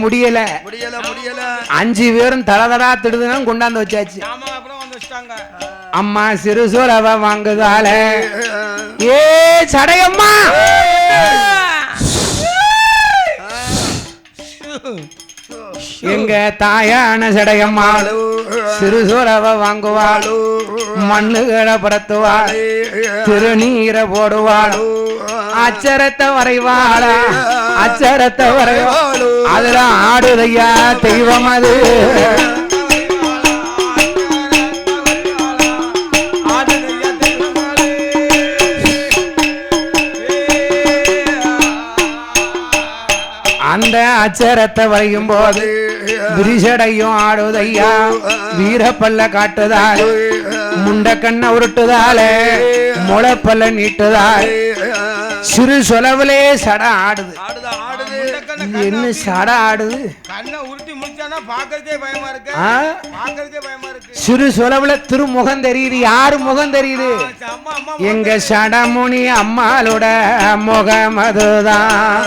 முடியல 5 பேரும் தடதடா திடுதுன்னு கொண்டாந்து வச்சாச்சு. அம்மா சிறு சோழவ வாங்குதால ஏ சடையம்மா எங்க தாயான சடையம்மா சிறு சோழவ வாங்குவாள், மண்ணுகளை படுத்துவாள், திருநீரை போடுவாள், அச்சரத்தை வரைவாளா, அச்சரத்தை வரைவாள், அதுல ஆடுதையா தெய்வம் அது. அந்த அச்சரத்தை வரையும் போது விரிசடையும் ஆடுதையா, வீரப்பல்ல காட்டுதாள், முண்டக்கண்ண உருட்டுதாளே, முளைப்பல்ல நீட்டுதாள், சிறு சொலவுலே சட ஆடுது. என்ன சட ஆடுது? சிறு சொலவுல திருமுகம் தெரியுது. யாரு முகம் தெரியுது? எங்க சடமுனி அம்மாளோட முகமதுதான்.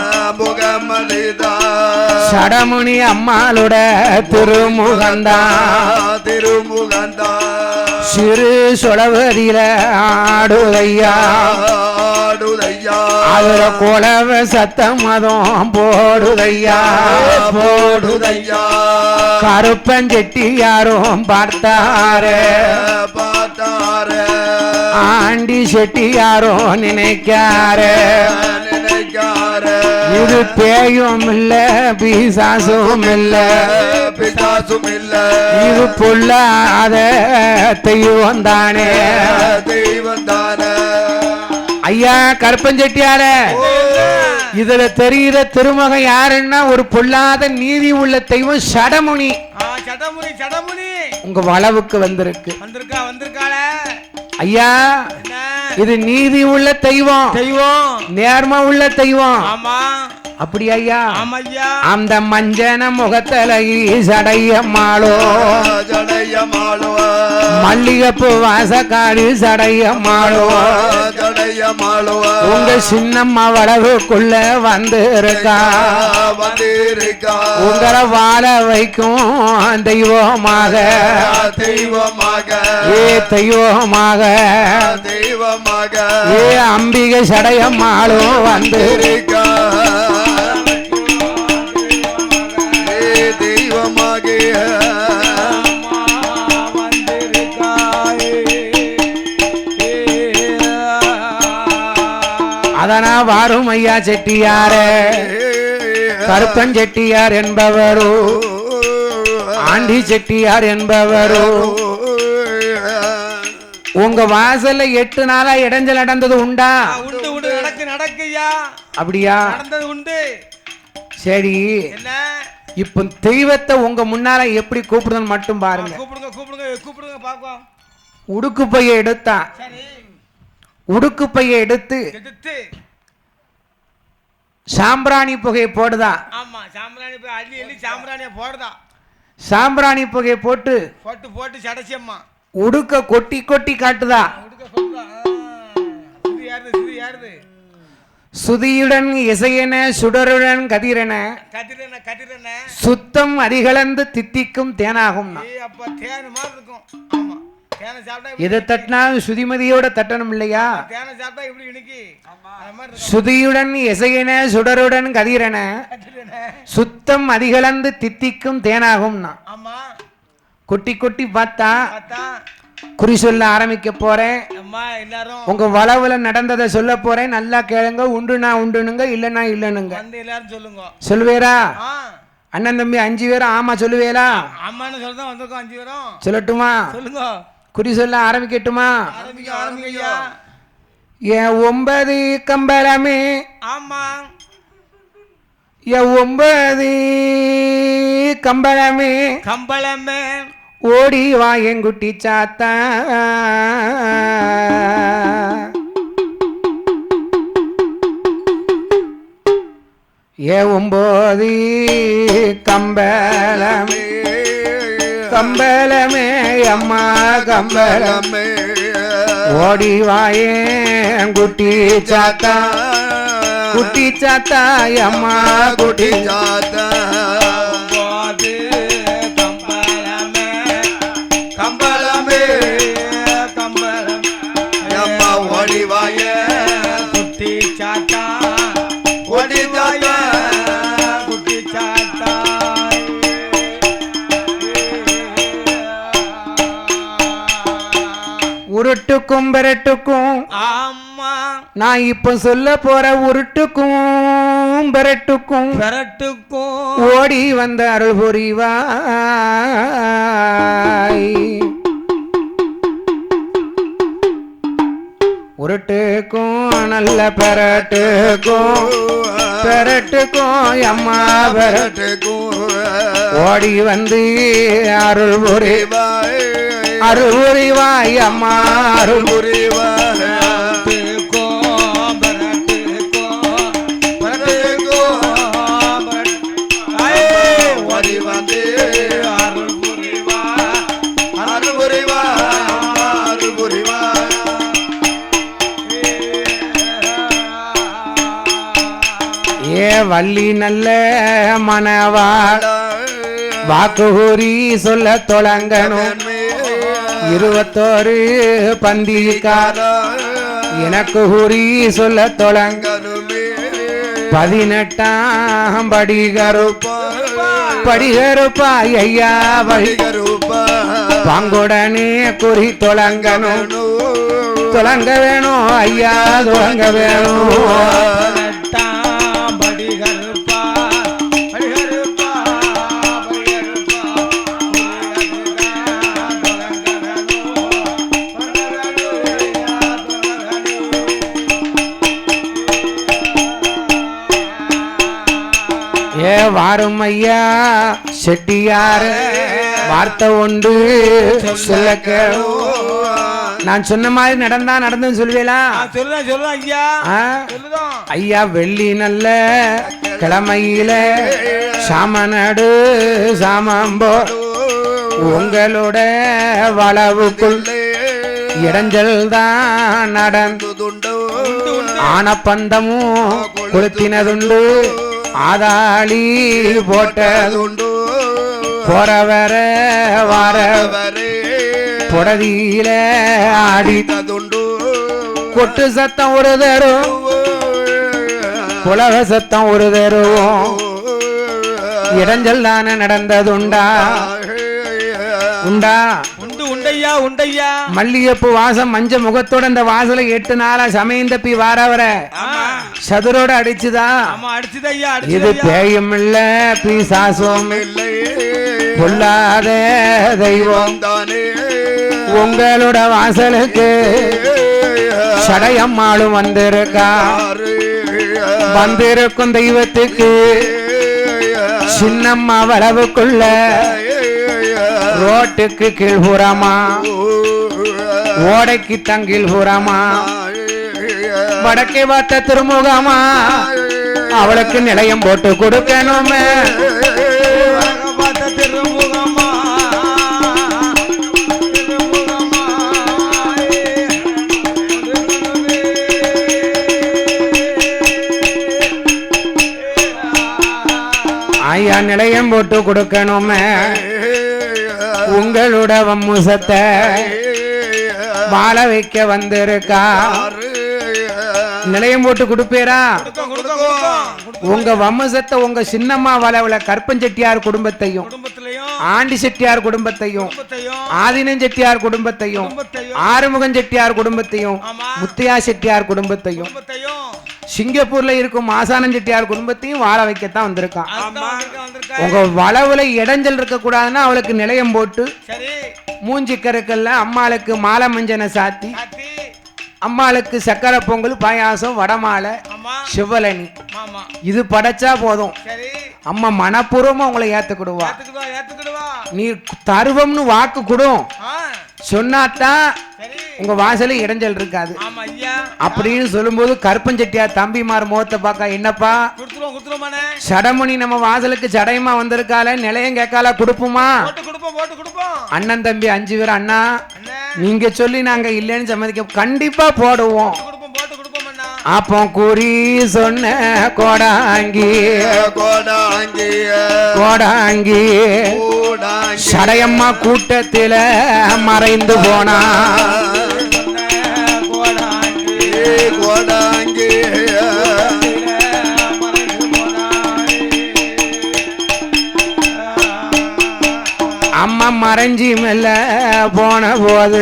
சடமுனி அம்மாளோட திருமுகந்தான். சிறு சொலவதில ஆடுதையா, அதுல குலவ சத்தம் மதம் போடுதையா, போடுதையா. கருப்பஞ்செட்டி யாரும் பார்த்தாரே, பார்த்தாரே. ஆண்டி செட்டி யாரும் நினைக்காரே, நினைக்காரே. இது பேயும் இல்ல பிசாசும் இல்ல, பிசாசும் இல்ல. இது பொல்லாத தெய்வம் தானே, தெய்வம் தானே. ஐயா கருப்பஞ்செட்டியார, இதுல தெரிகிற திருமகன் யாருன்னா ஒரு பொல்லாத நீதி உள்ள தெய்வம் சடமுனி. உங்க வளவுக்கு வந்திருக்கு. ஐயா இது நீதி உள்ள தெய்வம், தெய்வம் நேர்மை உள்ள தெய்வம். அப்படி ஐயா? அந்த மஞ்சன முகத்தல சடையம்மாளோ, சடையம்மாளோ. மல்லிகைப்பூ வாசக்காடு சடையம்மாளோ, சடையம்மாளோ. உங்க சின்னம்மா வளவுக்குள்ள வந்து இருக்கா, வந்து இருக்கா. உங்களை வாழ வைக்கும் தெய்வமாக, தெய்வமாக. ஏ தெய்வமாக, தெய்வமாக. ஏ அம்பிகை சடையம்மாளோ வந்து இருக்கா, தெய்வமாக. அதனா வாரும் ஐயா செட்டியாரே, கருப்பன் செட்டியார் என்பவரோ, ஆண்டி செட்டியார் என்பவரோ. உங்க வாசல்ல 8 நாளா இடைஞ்சல் நடந்தது உண்டா? உண்டு உண்டு, நடக்கு நடக்குயா. அப்படியா? நடந்தது உண்டு. சரி, இப்ப தெய்வத்தை உங்க முன்னால எப்படி கூப்பிடுதுன்னு மட்டும் பாருங்க. கூப்பிடுங்க கூப்பிடுங்க கூப்பிடுங்க பாப்போம். உடுக்கு பைய எடுத்தா, உடுக்கு பைய எடுத்து சாம்பிராணி புகையை போடுதா. ஆமா, சாம்பிராணி புகை அள்ளி அள்ளி சாம்பிராணியை போடுதா. சாம்பிராணி புகையை போட்டு போட்டு போட்டு சடச்சியம்மா உடுக்க கொட்டி கொட்டி காட்டுதா. சுதியுடன் இசையன சுடருடன் கதிரென, கதிரென கதிரென. சுத்தம் அதிகலந்து தித்திக்கும் தேனாகும். எதை தட்டினாலும் சுதிமதியோட தட்டணும் இல்லையா? சுதியுடன் இசையன சுடருடன் கதிரென, சுத்தம் அதிகலந்து தித்திக்கும் தேனாகும். கொட்டி கொட்டி பார்த்தா குறி சொல்ல ஆரம்பிக்க போறேன். உங்க வளவுல நடந்ததை சொல்ல போறேன். நல்லா கேளுங்க. உண்டுனா உண்டுனுங்க, இல்லனா இல்லனுங்க. சொல்லுவேரா? அண்ணன் தம்பி 5 பேரும் ஆமா சொல்லுவேரா? ஆமான்னு சொல்லதான் வந்திருக்கோம் 5 பேரும். சொல்லட்டுமா? சொல்லுங்க. குறி சொல்ல ஆரம்பிக்கட்டுமா? ஆரம்பிங்க ஆரம்பிங்க. ஏன் 9 கம்பளமே. ஆமா, ஏன் 9 கம்பளமே, கம்பளமே. ஓடி வா எங்குட்டி சாத்தா, ஏ 9 கம்பளமே, கம்பளமே அம்மா கம்பளமே. ஓடி வா எங்குட்டி சாத்தா, குட்டி சாத்தா அம்மா குட்டி சாத்தா கம்பளமே கம்பளம் அம்மா ஓடிவாய குட்டி சாத்தா ஓடிவாய குட்டி சாத்தா உருட்டுக்கும் பெரட்டுக்கும் ஆமா நான் இப்ப சொல்ல போற உருட்டுக்கும் பெரட்டுக்கும் ஓடி வந்த அருள் புரிவாய் உருட்டுக்கும் நல்ல பெரட்டுக்கும் அம்மா பெரட்டுக்கும் ஓடி வந்து அருள் புரிவாய் அம்மா அருள் புரிவாய் ஏ வள்ளி நல்ல மனவாள் வாக்கு கூறி சொல்ல தொடங்கணும் 21 பந்திக்கார எனக்கு கூறி சொல்ல தொடங்கணும் 18ஆம் படிகருப்பா ஐயா படிகருப்பா பாங்குடனே குறி தொடங்கணும் தொடங்க வேணும் ஐயா தொடங்க வேணும் ஏ வாரும் ஐயா செட்டியார் வார்த்தை ஒன்று சொல்ல கேளு நான் சொன்ன மாதிரி நடந்துன்னு சொல்லுவீங்களா ஐயா வெள்ளி நல்ல கிழமையில சாமநடு சாமம்போ உங்களோட வளவுக்குள் இடைஞ்சல் தான் நடந்துண்டு ஆனப்பந்தமும் கொளுத்தினதுண்டு ஆதாளி போட்டதுண்டு போறவர வாரவர புடதியில ஆடித்ததுண்டு கொட்டு சத்தம் ஒரு தரும் புலக சத்தம் ஒரு தருவோம் இடைஞ்சல் தானே நடந்ததுண்டா உண்டா உண்டையா உண்டையா மல்லிகைப்பூ வாசம் மஞ்ச முகத்தோட அந்த வாசலை 8 நாளா சமயம் தப்பி வாரவர சதுரோட அடிச்சுதா இது பேயும் இல்ல பிசாசும் இல்லை பொல்லாத தெய்வம் தானே உங்களோட வாசலுக்கு சடையம்மாளும் வந்திருக்கும் தெய்வத்துக்கு சின்னம்மா வளவுக்குள்ள ரோட்டுக்கு கீழ்புறமா ஓடைக்கு தங்கில் புறமா வடக்கே பார்த்த திருமுகமா அவளுக்கு நிலையம் போட்டு கொடுக்கணுமே ஐயா நிலையம் போட்டு கொடுக்கணுமே உங்களோட வம்முசத்தை வாழ வைக்க வந்திருக்கா நிலையம் போட்டு கொடுப்பேரா உங்க வம்சத்தை உங்க சின்னம்மா வளவுல கற்பன் செட்டியார் குடும்பத்தையும் ஆண்டி செட்டியார் குடும்பத்தையும் ஆதினன் செட்டியார் குடும்பத்தையும் ஆறுமுகன் செட்டியார் குடும்பத்தையும் முத்தையா செட்டியார் குடும்பத்தையும் சிங்கப்பூர்ல இருக்கும் ஆசானன் செட்டியார் குடும்பத்தையும் வாழ வைக்கத்தான் வந்திருக்கான் உங்க வளவுல இடைஞ்சல் இருக்க கூடாதுன்னா அவளுக்கு நிலையம் போட்டு மூஞ்சி கருக்கல்ல அம்மாளுக்கு மாலை மஞ்சனை சாத்தி அம்மாளுக்கு சக்கரை பொங்கல் பாயாசம் வடமாலை சிவலனி இது படைச்சா போதும் அம்மா மனப்பூர்வமா உங்களை ஏத்துக்கிடுவா நீ தருவம்னு வாக்கு கொடும் சொன்னாதான் உங்க வாசல இடைஞ்சல் இருக்காது அப்படின்னு சொல்லும்போது கருப்பஞ்செட்டியார் தம்பிமார் முகத்தை பார்க்க என்னப்பா சடமணி நம்ம வாசலுக்கு சடையமா வந்திருக்கால நிலையம் கேட்கால கொடுப்போமா அண்ணன் தம்பி 5 பேர் அண்ணா நீங்க சொல்லி நாங்க இல்லைன்னு சம்மதிக்க கண்டிப்பா போடுவோம் அப்போ குறி சொன்ன கோடாங்கி கோடாங்கி கோடாங்கி கோடாங்கி சடையம்மா கூட்டத்தில மறைந்து போனா கோடாங்கி அம்மா மறைஞ்சி மெல்ல போன போது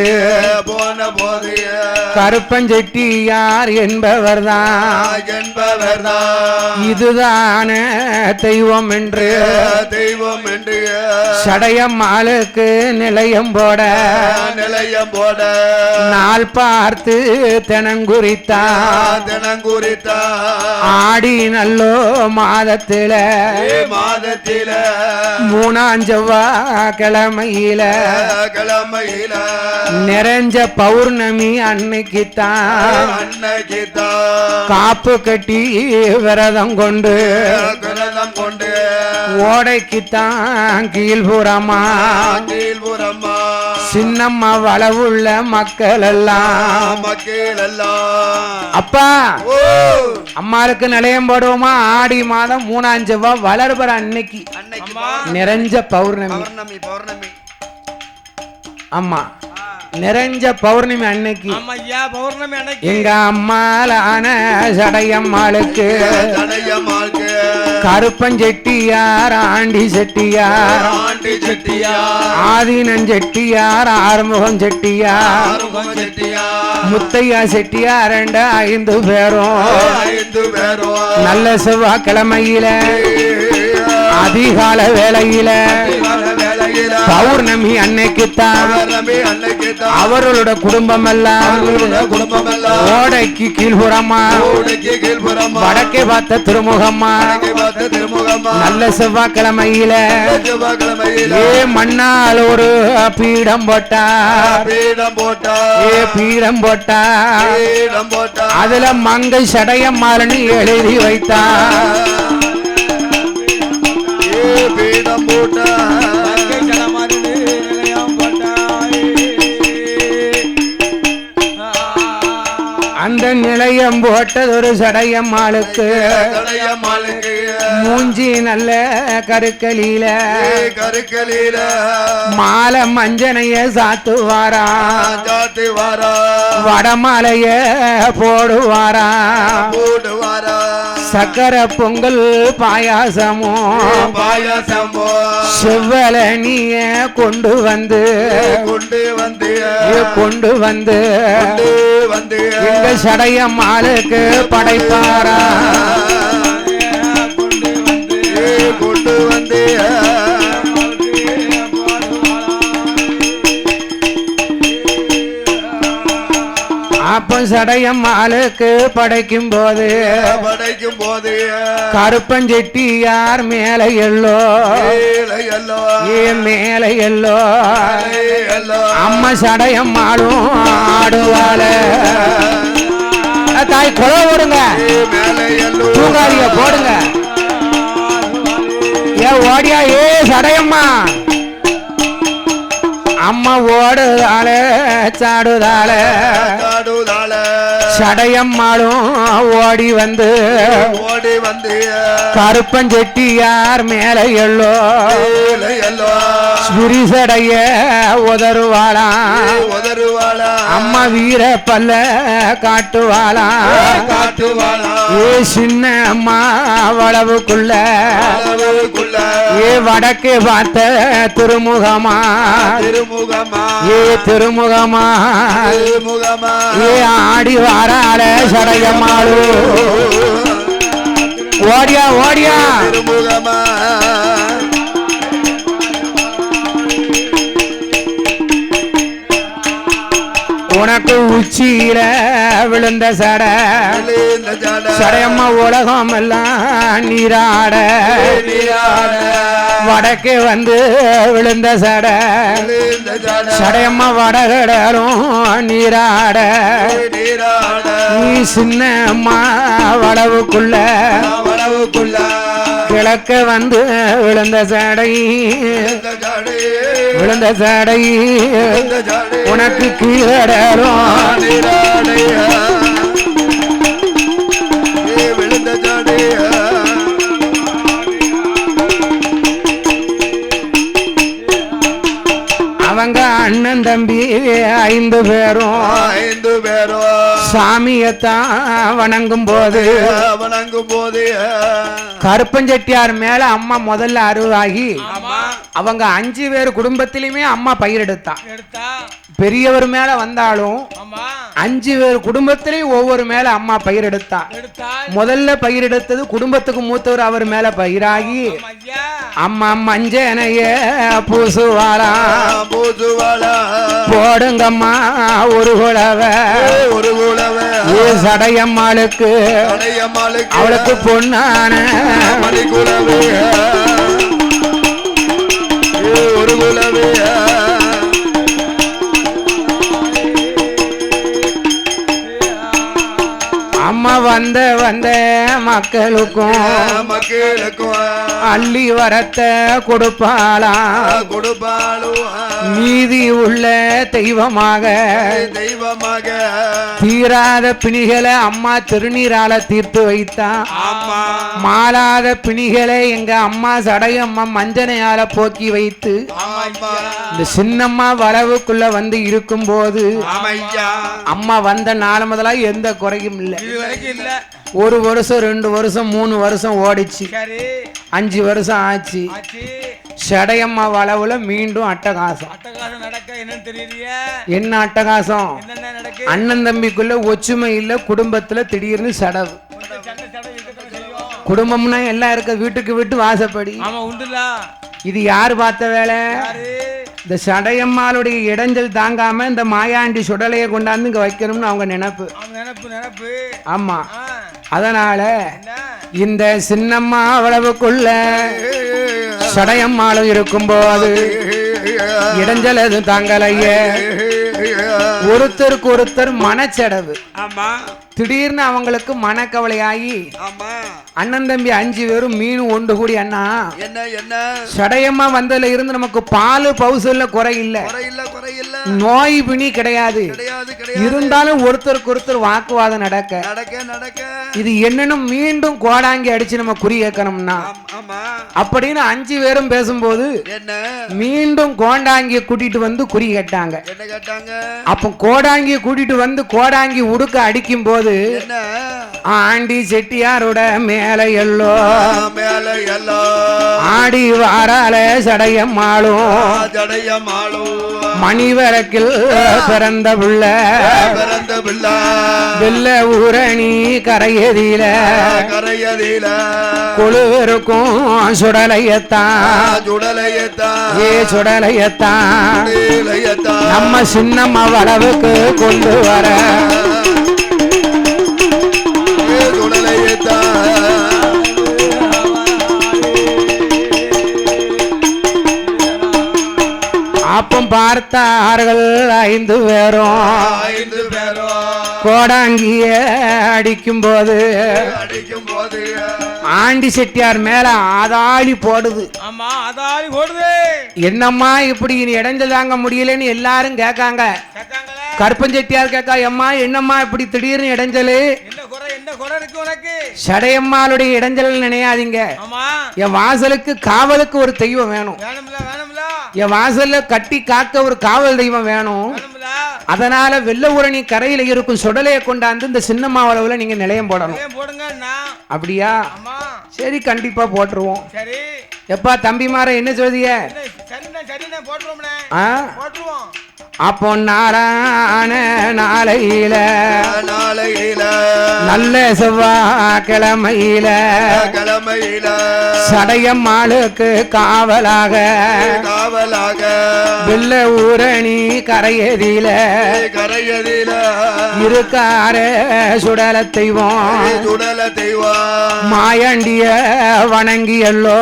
கருப்பஞ்செட்டியார் என்பவர்தான் இதுதான தெய்வம் என்று சடையம்மாளுக்கு நிலையம் போட நாள் பார்த்து தினங்குறித்தான் ஆடி நல்லோ மாதத்தில மூணாஞ்சவா கிழமையில நிறைஞ்ச பௌர்ணமி அன்னைக்குத்தான் காப்பு கட்டி விரதம் கொண்டு ஓடைக்குத்தான் கீழ்புறமா சின்னம்மா வளவுள்ள மக்கள் எல்லாம் அப்பா அம்மாளுக்கு நிலையம் போடுவோமா ஆடி மாதம் மூணாஞ்சவா வளர்பற அன்னைக்கு நிறைஞ்ச பௌர்ணமி அம்மா நிறைஞ்ச பௌர்ணமி அன்னைக்கு எங்க அம்மாலான சடையம்மாளுக்கு கருப்பஞ்செட்டியார் ஆண்டி செட்டியார் ஆதீனன் செட்டியார் ஆறுமுகம் செட்டியார் முத்தையா செட்டியார் 5 பேரும் நல்ல செவ்வாய்க்கிழமையில அதிகால வேளையில பௌர்ணமி அன்னைக்குத்தான் அவர்களோட குடும்பம் எல்லாம் ஓடைக்கு கீழ்புறமா வடக்கே பார்த்த திருமுகம்மா நல்ல செவ்வாய்க்கிழமையில ஏ மண்ணால் ஒரு பீடம் போட்டா பீடம் போட்டா அதுல மங்கை சடையம்மாள்னு எழுதி வைத்தா பீடம் போட்டா அந்த நிலையம் போட்டது ஒரு சடையம்மாளுக்கு மூஞ்சி நல்ல கருக்கலில மாலை மஞ்சனைய சாத்துவாரா வடமாலைய போடுவாரா சக்கர பொங்கல் பாயாசமோ செவ்வலனிய கொண்டு வந்து எங்க சடையம்மாளுக்கு படைப்பாரா கொண்டு வந்து அப்ப சடையம்மாளுக்கு படைக்கும் போது கருப்பஞ்செட்டியார் மேல எல்லோ மேல எல்லோ அம்மா சடையம்மாளும் ஆடுவாள தாய் கொலை ஓடுங்க தூங்காதிய போடுங்க ஏ ஓடியா ஏ சடையம்மா அம்மா ஓடுதாள சாடுதாள சடையம்மாளும் ஓடி வந்து கருப்பஞ்செட்டியார் மேல எல்லோ சுரிசடைய உதறுவாளா அம்மா வீர பல்ல காட்டுவாளா ஏ சின்ன அம்மா வளவுக்குள்ள ஏ வடக்கு பார்த்த திருமுகமா ஏ திருமுகமா ஏ ஆடி வாராள சடையம்மாளு ஓடியா ஓடியா திருமுகமா உனக்கு உச்சியில விழுந்த சடை சடையம்மா உலகம் எல்லாம் நீராட வடக்கே வந்து விழுந்த சடை சடையம்மா வடகடலும் நீராட நீ சின்ன அம்மா வளவுக்குள்ள கிழக்க வந்து விழுந்த சடை உனக்கு கீழடலும் 5 பேரும் 5 பேரும் சாமியத்தான் வணங்கும் போது வணங்கும் போது கருப்பஞ்செட்டியார் மேல அம்மா முதல்ல அருவாகி அவங்க 5 பேர் குடும்பத்திலுமே அம்மா பயிரெடுத்தா. பெரியவர் மேல வந்தாலும் 5 பேர் குடும்பத்திலையும் ஒவ்வொரு மேல அம்மா பயிரெடுத்தா. முதல்ல பயிரெடுத்தது குடும்பத்துக்கு மூத்தவர் அவர் மேல பயிராகி அம்மா மஞ்சனைய பூசுவாளா போடுங்கம்மா ஒரு குலவை சடையம்மாளுக்கு அவளுக்கு பொண்ணான ஒரு குலவே அம்மா வந்த மக்களுக்கும் அள்ளி வரத்தை கொடுப்பாளாம். நீதி உள்ள தெய்வமாக தீராத பிணிகளை அம்மா திருநீரால தீர்த்து வைத்தா. மாறாத பிணிகளை எங்க அம்மா சடையம்மா மஞ்சனையால போக்கி வைத்து இந்த சின்னம்மா வளவுக்குள்ள வந்து இருக்கும் போது அம்மா வந்த நாள் முதலா எந்த குறையும் இல்லை. 1 வருஷம் 2 வருஷம் 3 வருஷம் ஓடிச்சு. 5 வருஷம் ஆச்சு. சடையம்மா வளவுல மீண்டும் அட்டகாசம். என்ன அட்டகாசம்? அண்ணன் தம்பிக்குள்ள ஒற்றுமை இல்ல, குடும்பத்துல திடீர்னு சடவு. குடும்பம்னா எல்லாம் இருக்க, வீட்டுக்கு வீட்டு வாசப்படி. இது யாரு பார்த்த வேலை? இந்த சடையம்மாளுடைய இடைஞ்சல் தாங்காம இந்த மாயாண்டி சுடலையை கொண்டாந்து இங்க வைக்கணும்னு அவங்க நினைப்பு. ஆமா, அதனால இந்த சின்னம்மா அவ்வளவுக்குள்ள சடையம்மாளும் இருக்கும் போது இடைஞ்சல் எது தாங்கலையே. ஒருத்தருக்கு ஒருத்தர் மனச்சடவு. திடீர்னு அவங்களுக்கு மனக்கவலையாகி அண்ணன் தம்பி 5 பேரும் மீன் ஒன்று கூடி அண்ணா சடையம்மா வந்ததுல இருந்து நமக்கு பால் பவுசல்ல குறை இல்ல, நோய் பிணி கிடையாது. இருந்தாலும் ஒருத்தருக்கு ஒருத்தர் வாக்குவாதம் நடக்க இது என்னன்னு மீண்டும் கோடாங்கி அடிச்சு நம்ம குறி கேட்கணும்னா அப்படின்னு 5 பேரும் பேசும்போது மீண்டும் கோடாங்கிய கூட்டிட்டு வந்து குறி கேட்டாங்க. அப்ப கோடாங்கிய கூட்டிட்டு வந்து கோடாங்கி உடுக்க அடிக்கும் போது ஆண்டி செட்டியாரோட மேல எல்லோ ஆடி வாரால சடையம்மாளும் மணிவரக்கில் பிறந்த புள்ள வெள்ள ஊரணி கரையதில கொழுவருக்கும் சுடலையத்தான் ஏ சுடலையத்தான் நம்ம சின்னம்மா வளவுக்கு கொண்டு வர அப்பம் பார்த்தார்கள் 5 பேரும் கோடாங்கிய அடிக்கும் போது ஆண்டி செட்டியார் மேல ஆதாளி போடுது. என்னம்மா இப்படி இடைஞ்சல் தாங்க முடியலன்னு எல்லாரும் கேட்காங்க. கருப்பஞ்செட்டியார் கேட்கா, எம்மா என்னம்மா இப்படி திடீர்னு இடைஞ்சலு? சடையம்மாளுடைய இடைஞ்சல் நினையாதீங்க. என் வாசலுக்கு காவலுக்கு ஒரு தெய்வம் வேணும். என் வாசல்ல கட்டி காக்க ஒரு காவல் தெய்வம் வேணும். அதனால வெள்ள ஊரணி கரையில இருக்கும் சுடலையை கொண்டாந்து இந்த சின்னம்மா அளவுல நீங்க நிலையம் போடணும். அப்படியா? சரி, கண்டிப்பா போட்டுருவோம். எப்பா தம்பிமார என்ன சொல்றீங்க? அப்போ நாளான நாளையில நல்ல செவ்வாய்க்கிழமையில சடையம்மாளுக்கு காவலாக வெள்ள ஊரணி கரையதில இருக்கார சுடல தெய்வம் மாயாண்டிய வணங்கியல்லோ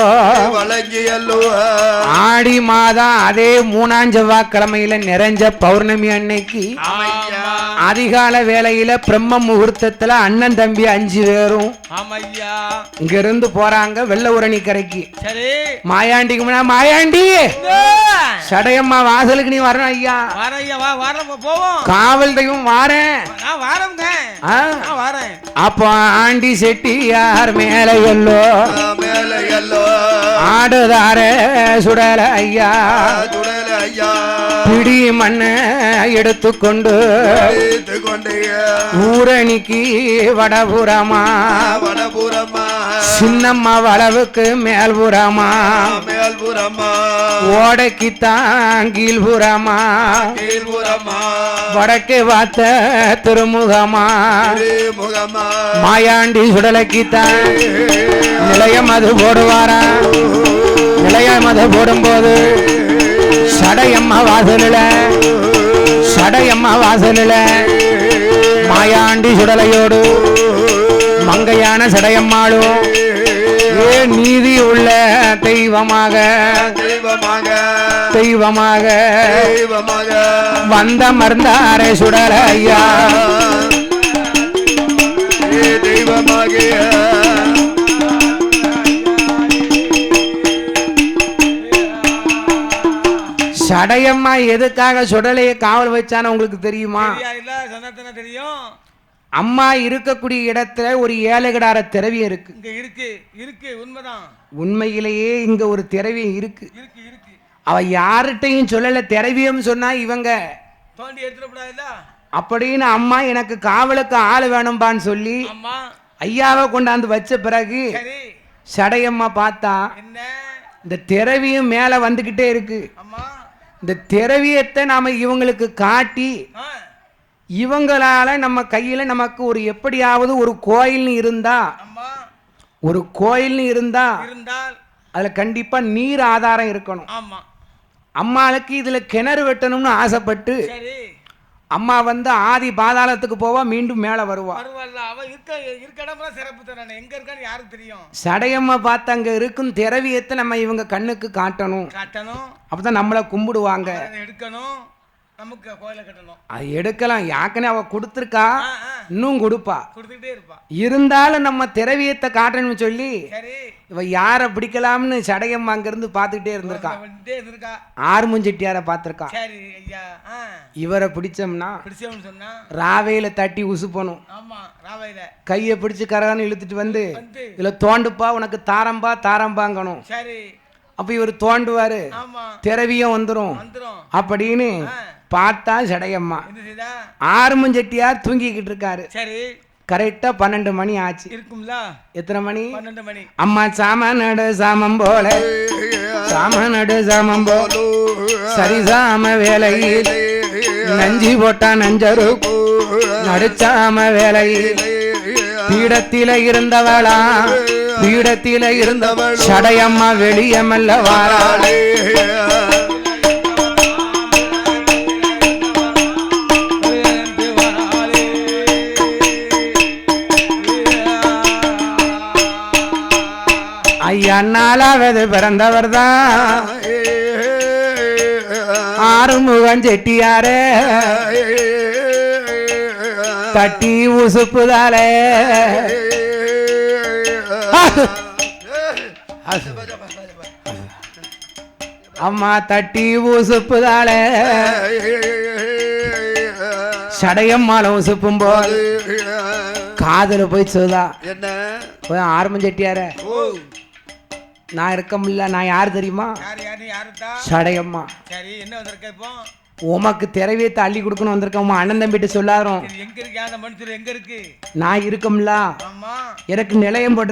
ஆடி மாதம் அதே 3ஆம் செவ்வாய்க்கிழமையில நிறைஞ்ச பௌர்ணமி அன்னைக்கு அதிகால வேளையில பிரம்ம முகூர்த்தத்துல அண்ணன் தம்பி 5 பேரும் இங்க இருந்து போறாங்க வெள்ள ஊரணி கரைக்கு. மாயாண்டிக்கு முன்னா, மாயாண்டி சடையம்மா வாசலுக்கு நீ வரணும் ஐயா. காவல் தெய்வம் வாரேன். அப்போ ஆண்டி செட்டியார் மேல எல்லோ ஆடுதார சுடல ஐயா பிடி மண் கண்ணை எடுத்துக்கொண்டு கொண்டு ஊரணிக்கு வடபுறமா வடபுறமா சின்னம்மா வளவுக்கு மேல்புறமா மேல்புறமா ஓடைக்கு தாங்கீழ்புறமா கீழ்புறமா வடக்கே வாத்த திருமுகமா முகமா மாயாண்டி சுடலைக்கு தான் நிலையம் அது போடுவாரா நிலையம் அது போடும்போது சடையம்மா வாசலில மாயாண்டி சுடலையோடு மங்கையான சடையம்மாளும் ஏ நீதி உள்ள தெய்வமாக தெய்வமாக வந்த மருந்தாரே சுடலையா தெய்வமாக சடையம்மா எதுக்காக சுடலைய காவல் வச்சான்னு உங்களுக்கு தெரியுமா? தெரியும். அம்மா இருக்கக்கூடிய இடத்துல ஒரு ஏழைகடார திரவியம் இருக்கு. இங்க இருக்கு உண்மைதான். உண்மையிலேயே இங்க ஒரு திரவியம் இருக்கு. இருக்கு அவ யார்கிட்டையும் சொல்லல. திரவியம் சொன்னா இவங்க தோண்டி எடுத்துடக்கூடாதுல்ல அப்படின்னு அம்மா எனக்கு காவலுக்கு ஆள் வேணும்பான்னு சொல்லி அம்மா ஐயாவை கொண்டாந்து வச்ச பிறகு சடையம்மா பார்த்தா என்ன இந்த திரவியம் மேல வந்துகிட்டே இருக்கு. அம்மா இந்த திரவியத்தை நாம இவங்களுக்கு காட்டி இவங்களால நம்ம கையில நமக்கு ஒரு எப்படியாவது ஒரு கோயில்னு இருந்தா ஒரு கோயில்னு இருந்தால் அதுல கண்டிப்பா நீர் ஆதாரம் இருக்கணும். அம்மாளுக்கு இதுல கிணறு வெட்டணும்னு ஆசைப்பட்டு அம்மா வந்து ஆதி பாதாளத்துக்கு போவா, மீண்டும் மேல வருவா. சடையம்மா பார்த்து அங்க இருக்கும் திரவியத்தை நம்ம இவங்க கண்ணுக்கு காட்டணும். அப்பதான் நம்மளை கும்பிடுவாங்க. அது எடுக்கலாம். யாக்கனே அவ கொடுத்துருக்கா, இன்னும் கொடுப்பா. இருந்தாலும் நம்ம திரவியத்தை காட்டணும்னு சொல்லி இவ யார பிடிக்கலாம்னு சடையம்மா அங்க இருந்து பாத்துக்கிட்டே இருந்திருக்கா. ஆறுமுன் செட்டியார பாத்திருக்கா. இவரை பிடிச்சோம்னா ராவையில தட்டி உசுப்பணும். கைய பிடிச்சு கரகான்னு இழுத்துட்டு வந்து இதுல தோண்டுப்பா, உனக்கு தாரம்பாங்கணும். அப்ப இவர் தோண்டுவாரு, திரவியம் வந்துரும் அப்படின்னு பார்த்தா சடையம்மா. ஆறுமுன் செட்டியார் தூங்கிக்கிட்டு இருக்காரு. கரெக்டா 12 மணி ஆச்சு. எத்தனை மணி? 12 மணி. அம்மா சாமநடு சாமம் போல சரிசாம வேலையில் நஞ்சி போட்டா நஞ்சரு நடுச்சாம வேலையில் பீடத்தில இருந்தவள் சடையம்மா வெளியமல்ல வாராளே. ஐயா நாலாவது பிறந்தவர் தான் ஆறுமுகன் செட்டியாரே. தட்டி உசுப்புதாலே அம்மா தட்டி உசுப்புதாலே சடையம்மால உசுப்பும் போது காதுல போய் சொல்லுதா, என்ன ஆறுமுகன் செட்டியார நான் இருக்கமில்ல, நான் யாரு தெரியுமா? சடையம்மா. உமக்கு திரவியத்தை அள்ளி கொடுக்கணும் வந்திருக்கோம். அண்ணன் தம்பிட்டு சொல்லாரோம். நான் இருக்கமில்ல, எனக்கு நிலையம் போட்டிருக்க